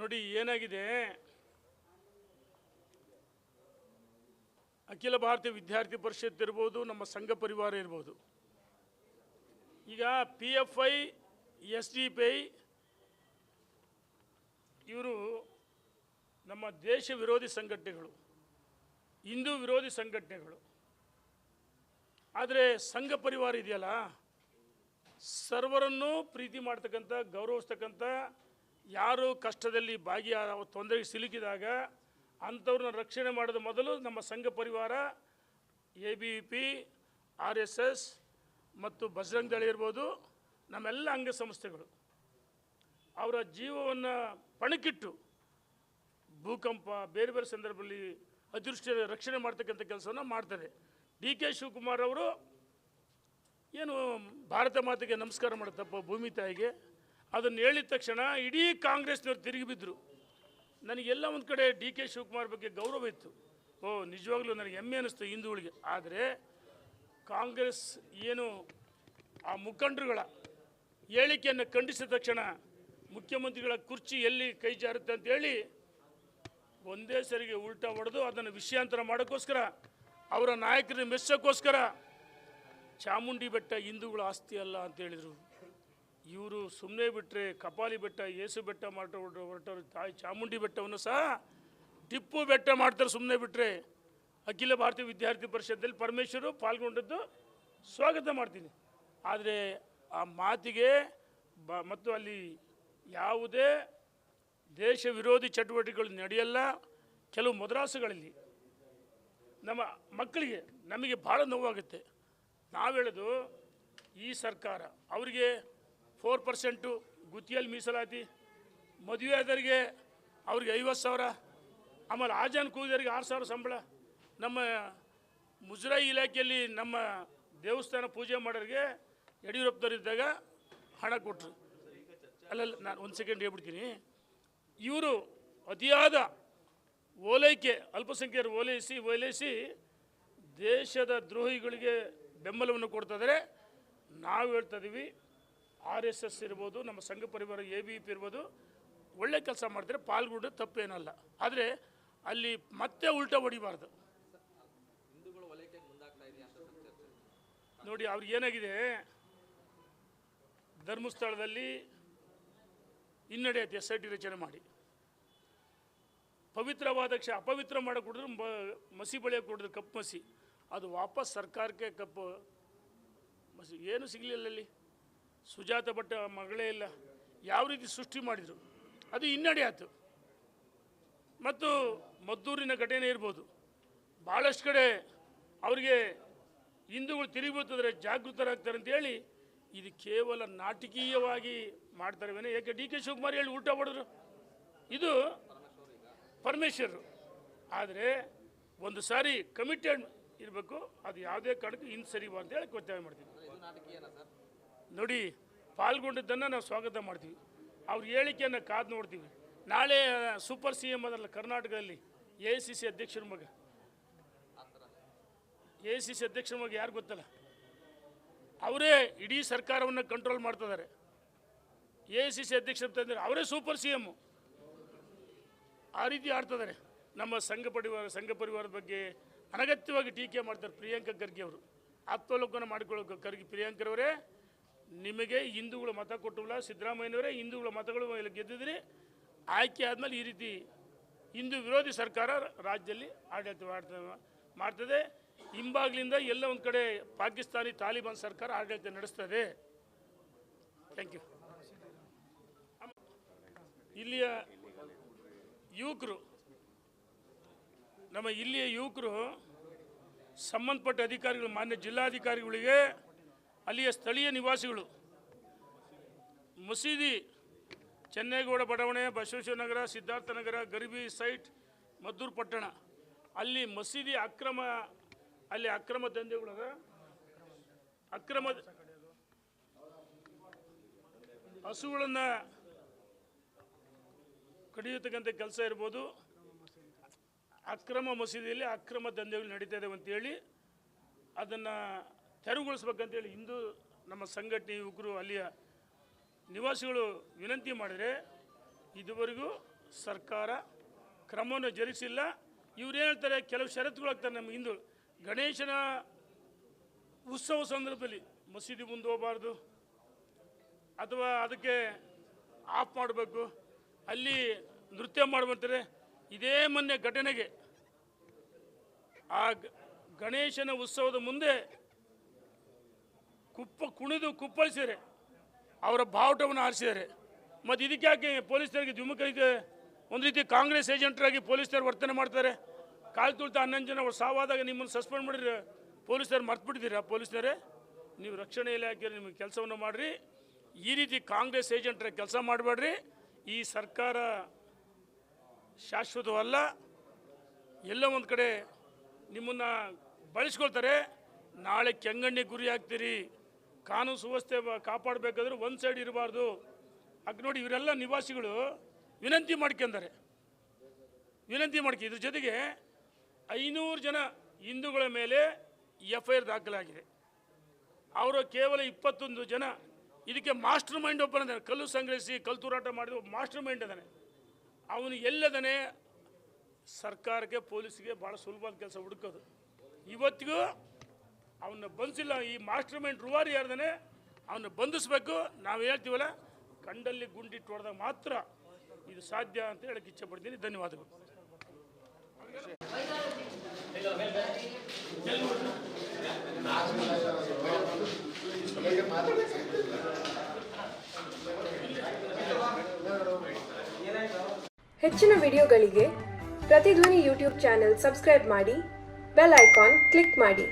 ನೋಡಿ ಏನಾಗಿದೆ, ಅಖಿಲ ಭಾರತೀಯ ವಿದ್ಯಾರ್ಥಿ ಪರಿಷತ್ ಇರ್ಬೋದು, ನಮ್ಮ ಸಂಘ ಪರಿವಾರ ಇರ್ಬೋದು, ಈಗ PFI SDPI ಇವರು ನಮ್ಮ ದೇಶ ವಿರೋಧಿ ಸಂಘಟನೆಗಳು, ಹಿಂದೂ ವಿರೋಧಿ ಸಂಘಟನೆಗಳು. ಆದರೆ ಸಂಘ ಪರಿವಾರ ಇದೆಯಲ್ಲ, ಸರ್ವರನ್ನು ಪ್ರೀತಿ ಮಾಡ್ತಕ್ಕಂಥ, ಗೌರವಿಸ್ತಕ್ಕಂಥ, ಯಾರು ಕಷ್ಟದಲ್ಲಿ ತೊಂದರೆಗೆ ಸಿಲುಕಿದಾಗ ಅಂಥವ್ರನ್ನ ರಕ್ಷಣೆ ಮಾಡೋದು ಮೊದಲು ನಮ್ಮ ಸಂಘ ಪರಿವಾರ, ABVP, RSS ಮತ್ತು ಬಜರಂಗ ದಳ ಇರ್ಬೋದು, ನಮ್ಮೆಲ್ಲ ಅಂಗಸಂಸ್ಥೆಗಳು ಅವರ ಜೀವವನ್ನು ಪಣಕ್ಕಿಟ್ಟು ಭೂಕಂಪ ಬೇರೆ ಬೇರೆ ಸಂದರ್ಭದಲ್ಲಿ ಅದೃಷ್ಟ ರಕ್ಷಣೆ ಮಾಡ್ತಕ್ಕಂಥ ಕೆಲಸವನ್ನು ಮಾಡ್ತಾರೆ. DK ಶಿವಕುಮಾರ್ ಅವರು ಏನು ಭಾರತ ಮಾತೆಗೆ ನಮಸ್ಕಾರ ಮಾಡುತ್ತಪ್ಪ ಭೂಮಿ ತಾಯಿಗೆ, ಅದನ್ನು ಹೇಳಿದ ತಕ್ಷಣ ಇಡೀ ಕಾಂಗ್ರೆಸ್ನವ್ರು ತಿರುಗಿ ಬಿದ್ದರು. ನನಗೆಲ್ಲ ಒಂದು ಕಡೆ DK ಶಿವಕುಮಾರ್ ಬಗ್ಗೆ ಗೌರವ ಇತ್ತು. ನಿಜವಾಗ್ಲೂ ನನಗೆ ಹೆಮ್ಮೆ ಅನ್ನಿಸ್ತು ಹಿಂದೂಗಳಿಗೆ. ಆದರೆ ಕಾಂಗ್ರೆಸ್ ಏನು ಆ ಮುಖಂಡರುಗಳ ಹೇಳಿಕೆಯನ್ನು ಖಂಡಿಸಿದ ತಕ್ಷಣ ಮುಖ್ಯಮಂತ್ರಿಗಳ ಕುರ್ಚಿ ಎಲ್ಲಿ ಕೈ ಜಾರುತ್ತೆ ಅಂತೇಳಿ ಒಂದೇ ಸರಿಗೆ ಉಲ್ಟಾ ಹೊಡೆದು ಅದನ್ನು ವಿಷಯಾಂತರ ಮಾಡೋಕ್ಕೋಸ್ಕರ, ಅವರ ನಾಯಕರನ್ನ ಮೆಚ್ಚೋಕ್ಕೋಸ್ಕರ ಚಾಮುಂಡಿ ಬೆಟ್ಟ ಹಿಂದೂಗಳ ಆಸ್ತಿ ಅಲ್ಲ ಅಂತ ಹೇಳಿದರು. ಇವರು ಸುಮ್ಮನೆ ಬಿಟ್ಟರೆ ಕಪಾಲಿ ಬೆಟ್ಟ, ಏಸು ಬೆಟ್ಟ ಹೊರಟವರು ತಾಯಿ ಚಾಮುಂಡಿ ಬೆಟ್ಟವನ್ನು ಸಹ ಟಿಪ್ಪು ಬೆಟ್ಟ ಮಾಡ್ತಾರೆ ಸುಮ್ಮನೆ ಬಿಟ್ಟರೆ. ಅಖಿಲ ಭಾರತೀಯ ವಿದ್ಯಾರ್ಥಿ ಪರಿಷತ್ತಲ್ಲಿ ಪರಮೇಶ್ವರು ಪಾಲ್ಗೊಂಡದ್ದು ಸ್ವಾಗತ ಮಾಡ್ತೀನಿ. ಆದರೆ ಆ ಮಾತಿಗೆ ಮತ್ತು ಅಲ್ಲಿ ಯಾವುದೇ ದೇಶ ವಿರೋಧಿ ಚಟುವಟಿಕೆಗಳು ನಡೆಯಲ್ಲ. ಕೆಲವು ಮದ್ರಾಸುಗಳಲ್ಲಿ ನಮ್ಮ ಮಕ್ಕಳಿಗೆ ನಮಗೆ ಭಾಳ ನೋವಾಗುತ್ತೆ. ನಾವು ಹೇಳೋದು, ಈ ಸರ್ಕಾರ ಅವರಿಗೆ 4% ಗುತ್ತಿಗೆಯಲ್ಲಿ ಮೀಸಲಾತಿ, ಮದುವೆ ಆದವರಿಗೆ ಅವ್ರಿಗೆ 50,000, ಆಮೇಲೆ ಆಜಾನ್ ಕೂಗಿದವರಿಗೆ 6,000 ಸಂಬಳ. ನಮ್ಮ ಮುಜರಾಯಿ ಇಲಾಖೆಯಲ್ಲಿ ನಮ್ಮ ದೇವಸ್ಥಾನ ಪೂಜೆ ಮಾಡೋರಿಗೆ ಯಡಿಯೂರಪ್ಪನವರಿದ್ದಾಗ ಹಣ ಕೊಟ್ಟರು. ಅಲ್ಲಲ್ಲ, ನಾನು ಒಂದು ಸೆಕೆಂಡ್ ಹೇಳ್ಬಿಡ್ತೀನಿ. ಇವರು ಅತಿಯಾದ ಓಲೈಕೆ, ಅಲ್ಪಸಂಖ್ಯಾತರು ಓಲೈಸಿ ದೇಶದ ದ್ರೋಹಿಗಳಿಗೆ ಬೆಂಬಲವನ್ನು ಕೊಡ್ತಾಯಿದ್ದಾರೆ. ನಾವು ಹೇಳ್ತಾ ಇದ್ದೀವಿ, RSS ಇರ್ಬೋದು, ನಮ್ಮ ಸಂಘ ಪರಿವಾರ ABVP ಇರ್ಬೋದು, ಒಳ್ಳೆ ಕೆಲಸ ಮಾಡ್ತಾರೆ, ಪಾಲ್ಗೊಂಡು ತಪ್ಪೇನಲ್ಲ. ಆದರೆ ಅಲ್ಲಿ ಮತ್ತೆ ಉಲ್ಟಾ ಹೊಡಿಬಾರ್ದು. ನೋಡಿ, ಅವ್ರಿಗೆ ಏನಾಗಿದೆ, ಧರ್ಮಸ್ಥಳದಲ್ಲಿ ಹಿನ್ನಡೆಯುತ್ತೆ SIT ರಚನೆ ಮಾಡಿ. ಪವಿತ್ರವಾದ ಅಪವಿತ್ರ ಮಾಡೋಕೆ ಕೊಡಿದ್ರು, ಮಸಿ ಬಳಿಯೋಕೆ ಕೊಡಿದ್ರು, ಕಪ್ಪು ಮಸಿ. ಅದು ವಾಪಸ್ ಸರ್ಕಾರಕ್ಕೆ ಕಪ್ಪು ಮಸಿ ಏನು ಸಿಗಲಿಲ್ಲ. ಅಲ್ಲಿ ಸುಜಾತ ಭಟ್ ಮಗಳೇ ಇಲ್ಲ. ಯಾವ ರೀತಿ ಸೃಷ್ಟಿ ಮಾಡಿದರು, ಅದು ಹಿನ್ನಡೆ ಆಯಿತು. ಮತ್ತು ಮದ್ದೂರಿನ ಘಟನೆ ಇರ್ಬೋದು, ಭಾಳಷ್ಟು ಕಡೆ ಅವರಿಗೆ ಹಿಂದೂಗಳು ತಿರುಗಿಬಿಡ್ತಿದ್ರೆ ಜಾಗೃತರಾಗ್ತಾರೆ ಅಂತೇಳಿ ಇದು ಕೇವಲ ನಾಟಕೀಯವಾಗಿ ಮಾಡ್ತಾರೆ. ಯಾಕೆ DK ಶಿವಕುಮಾರ್ ಹೇಳಿ ಉಲ್ಟಾ ಹೊಡೆದ್ರು, ಇದು ಪರಮೇಶ್ವರರು. ಆದರೆ ಒಂದು ಸಾರಿ ಕಮಿಟೆಡ್ ಇರಬೇಕು, ಅದು ಯಾವುದೇ ಕಾರಣಕ್ಕೂ ಹಿಂದೆ ಸರಿಬಾ ಅಂತೇಳಿ ಒತ್ತಾಯ ಮಾಡ್ತೀವಿ. ನೋಡಿ, ಪಾಲ್ಗೊಂಡಿದ್ದನ್ನು ನಾವು ಸ್ವಾಗತ ಮಾಡ್ತೀವಿ. ಅವ್ರ ಹೇಳಿಕೆಯನ್ನು ಕಾದು ನೋಡ್ತೀವಿ. ನಾಳೆ ಸೂಪರ್ CM ಅದಲ್ಲ ಕರ್ನಾಟಕದಲ್ಲಿ, AICC ಅಧ್ಯಕ್ಷರ ಮಗ, AICC ಅಧ್ಯಕ್ಷರ ಮಗ ಯಾರು ಗೊತ್ತಲ್ಲ, ಅವರೇ ಇಡೀ ಸರ್ಕಾರವನ್ನು ಕಂಟ್ರೋಲ್ ಮಾಡ್ತಿದ್ದಾರೆ. AICC ಅಧ್ಯಕ್ಷರು ತಂದರೆ ಅವರೇ ಸೂಪರ್ CM. ಆ ರೀತಿ ಆಡ್ತಿದ್ದಾರೆ. ನಮ್ಮ ಸಂಘ ಪರಿವಾರದ ಬಗ್ಗೆ ಅನಗತ್ಯವಾಗಿ ಟೀಕೆ ಮಾಡ್ತಾರೆ ಪ್ರಿಯಾಂಕಾ ಖರ್ಗೆ ಅವರು. ಆತ್ಮಲೋಕನ ಮಾಡಿಕೊಳ್ಳೋ ಪ್ರಿಯಾಂಕರವರೇ, ನಿಮಗೆ ಹಿಂದೂಗಳ ಮತ ಕೊಟ್ಟಿಲ್ಲ, ಸಿದ್ದರಾಮಯ್ಯನವರೇ ಹಿಂದೂಗಳ ಮತಗಳು ಗೆದ್ದಿದ್ರಿ. ಆಯ್ಕೆ ಆದಮೇಲೆ ಈ ರೀತಿ ಹಿಂದೂ ವಿರೋಧಿ ಸರ್ಕಾರ ರಾಜ್ಯದಲ್ಲಿ ಆಡಳಿತ ಮಾಡ್ತದೆ. ಹಿಂಬಾಗ್ಲಿಂದ ಎಲ್ಲ ಒಂದು ಕಡೆ ಪಾಕಿಸ್ತಾನಿ ತಾಲಿಬಾನ್ ಸರ್ಕಾರ ಆಡಳಿತ ನಡೆಸ್ತದೆ. Thank you. ಇಲ್ಲಿಯ ಯುವಕರು, ನಮ್ಮ ಇಲ್ಲಿಯ ಯುವಕರು ಸಂಬಂಧಪಟ್ಟ ಅಧಿಕಾರಿಗಳು, ಮಾನ್ಯ ಜಿಲ್ಲಾಧಿಕಾರಿಗಳಿಗೆ, ಅಲ್ಲಿಯ ಸ್ಥಳೀಯ ನಿವಾಸಿಗಳು, ಮಸೀದಿ ಚೆನ್ನೇಗೌಡ ಬಡಾವಣೆ, ಬಸವೇಶ್ವರ ನಗರ, ಸಿದ್ಧಾರ್ಥ ನಗರ, ಗರಿಬಿ ಸೈಟ್, ಮದ್ದೂರು ಪಟ್ಟಣ, ಅಲ್ಲಿ ಮಸೀದಿ ಅಕ್ರಮ ದಂಧೆಗಳದ, ಹಸುಗಳನ್ನು ಕಡಿಯತಕ್ಕಂಥ ಕೆಲಸ ಇರ್ಬೋದು, ಅಕ್ರಮ ಮಸೀದಿಯಲ್ಲಿ ಅಕ್ರಮ ದಂಧೆಗಳು ನಡೀತಾ ಇದ್ದಾವೆ ಅಂತೇಳಿ ಅದನ್ನು ತೆರವುಗೊಳಿಸ್ಬೇಕಂತೇಳಿ ಇಂದು ನಮ್ಮ ಸಂಘಟನೆ ಯುವಕರು ಅಲ್ಲಿಯ ನಿವಾಸಿಗಳು ವಿನಂತಿ ಮಾಡಿದರೆ ಇದುವರೆಗೂ ಸರ್ಕಾರ ಕ್ರಮವನ್ನು ಜರುಗಿಸಿಲ್ಲ. ಇವ್ರು ಏನು ಹೇಳ್ತಾರೆ, ಕೆಲವು ಷರತ್ತುಗಳು ಆಗ್ತಾರೆ. ನಮ್ಮ ಹಿಂದೂ ಗಣೇಶನ ಉತ್ಸವ ಸಂದರ್ಭದಲ್ಲಿ ಮಸೀದಿ ಮುಂದೆ ಹೋಗಬಾರ್ದು, ಅಥವಾ ಅದಕ್ಕೆ ಆಫ್ ಮಾಡಬೇಕು, ಅಲ್ಲಿ ನೃತ್ಯ ಮಾಡುವಂತಾರೆ. ಇದೇ ಮೊನ್ನೆ ಘಟನೆಗೆ ಆ ಗಣೇಶನ ಉತ್ಸವದ ಮುಂದೆ ಕುಪ್ಪಳಿಸಿದ್ದಾರೆ, ಅವರ ಬಾವುಟವನ್ನು ಆರಿಸಿದ್ದಾರೆ. ಮತ್ತು ಇದಕ್ಕೆ ಯಾಕೆ ಪೊಲೀಸರಿಗೆ ದ್ವಿಮುಖ ಒಂದು ರೀತಿ ಕಾಂಗ್ರೆಸ್ ಏಜೆಂಟರಾಗಿ ಪೊಲೀಸರು ವರ್ತನೆ ಮಾಡ್ತಾರೆ. ಕಾಲು ತುಳಿತ 11 ಜನ ಅವ್ರು ಸಾವಾದಾಗ ನಿಮ್ಮನ್ನು ಸಸ್ಪೆಂಡ್ ಮಾಡಿದ್ರೆ ಪೊಲೀಸರು ಮರ್ತ್ಬಿಟ್ಟಿದ್ದೀರಾ? ಪೊಲೀಸರೇ, ನೀವು ರಕ್ಷಣೆ ಇಲಾಖೆ ನಿಮಗೆ ಕೆಲಸವನ್ನು ಮಾಡಿರಿ. ಈ ರೀತಿ ಕಾಂಗ್ರೆಸ್ ಏಜೆಂಟರ ಕೆಲಸ ಮಾಡಬೇಡ್ರಿ. ಈ ಸರ್ಕಾರ ಶಾಶ್ವತವಲ್ಲ. ಎಲ್ಲ ಒಂದು ಕಡೆ ನಿಮ್ಮನ್ನು ಬಳಸ್ಕೊಳ್ತಾರೆ. ನಾಳೆ ಕೆಂಗಣ್ಣಿ ಗುರಿ ಆಗ್ತೀರಿ. ಕಾನೂನು ಸುವ್ಯವಸ್ಥೆ ಕಾಪಾಡಬೇಕಾದ್ರೆ ಒಂದು ಸೈಡ್ ಇರಬಾರ್ದು. ಆಗ ನೋಡಿ, ಇವರೆಲ್ಲ ನಿವಾಸಿಗಳು ವಿನಂತಿ ಮಾಡ್ಕೊಂತಾರೆ. ಇದ್ರ ಜೊತೆಗೆ 500 ಜನ ಹಿಂದೂಗಳ ಮೇಲೆ FIR ದಾಖಲಾಗಿದೆ. ಅವರು ಕೇವಲ 21 ಜನ. ಇದಕ್ಕೆ ಮಾಸ್ಟರ್ ಮೈಂಡ್ ಒಬ್ಬನಿದ್ದಾನೆ, ಕಲ್ಲು ಸಂಗ್ರಹಿಸಿ ಕಲ್ಲು ತೂರಾಟ ಮಾಡಿದ ಮಾಸ್ಟರ್ ಮೈಂಡ್ ಅದಾನೆ. ಅವನು ಎಲ್ಲದಾನೆ? ಸರ್ಕಾರಕ್ಕೆ ಪೊಲೀಸ್ಗೆ ಭಾಳ ಸುಲಭವಾದ ಕೆಲಸ ಹುಡುಕೋದು. ಇವತ್ತಿಗೂ ಅವನ್ನ ಬಂಧಿಸಿಲ್ಲ. ಈ ಮಾಸ್ಟರ್ ಮೈಂಡ್ ರೂವಾರಿ ಯಾರ್ದಾನೆ ಅವನ್ನ ಬಂಧಿಸಬೇಕು. ನಾವು ಹೇಳ್ತೀವಲ್ಲ, ಕಂಡಲ್ಲಿ ಗುಂಡಿಟ್ಟು ಹೊಡೆದಾಗ ಮಾತ್ರ ಇದು ಸಾಧ್ಯ ಅಂತ ಹೇಳಕ್ಕೆ ಇಚ್ಛೆ ಪಡ್ತೀನಿ. ಧನ್ಯವಾದಗಳು. ಹೆಚ್ಚಿನ ವಿಡಿಯೋಗಳಿಗೆ ಪ್ರತಿಧ್ವನಿ ಯೂಟ್ಯೂಬ್ ಚಾನೆಲ್ ಸಬ್ಸ್ಕ್ರೈಬ್ ಮಾಡಿ, ಬೆಲ್ ಐಕಾನ್ ಕ್ಲಿಕ್ ಮಾಡಿ.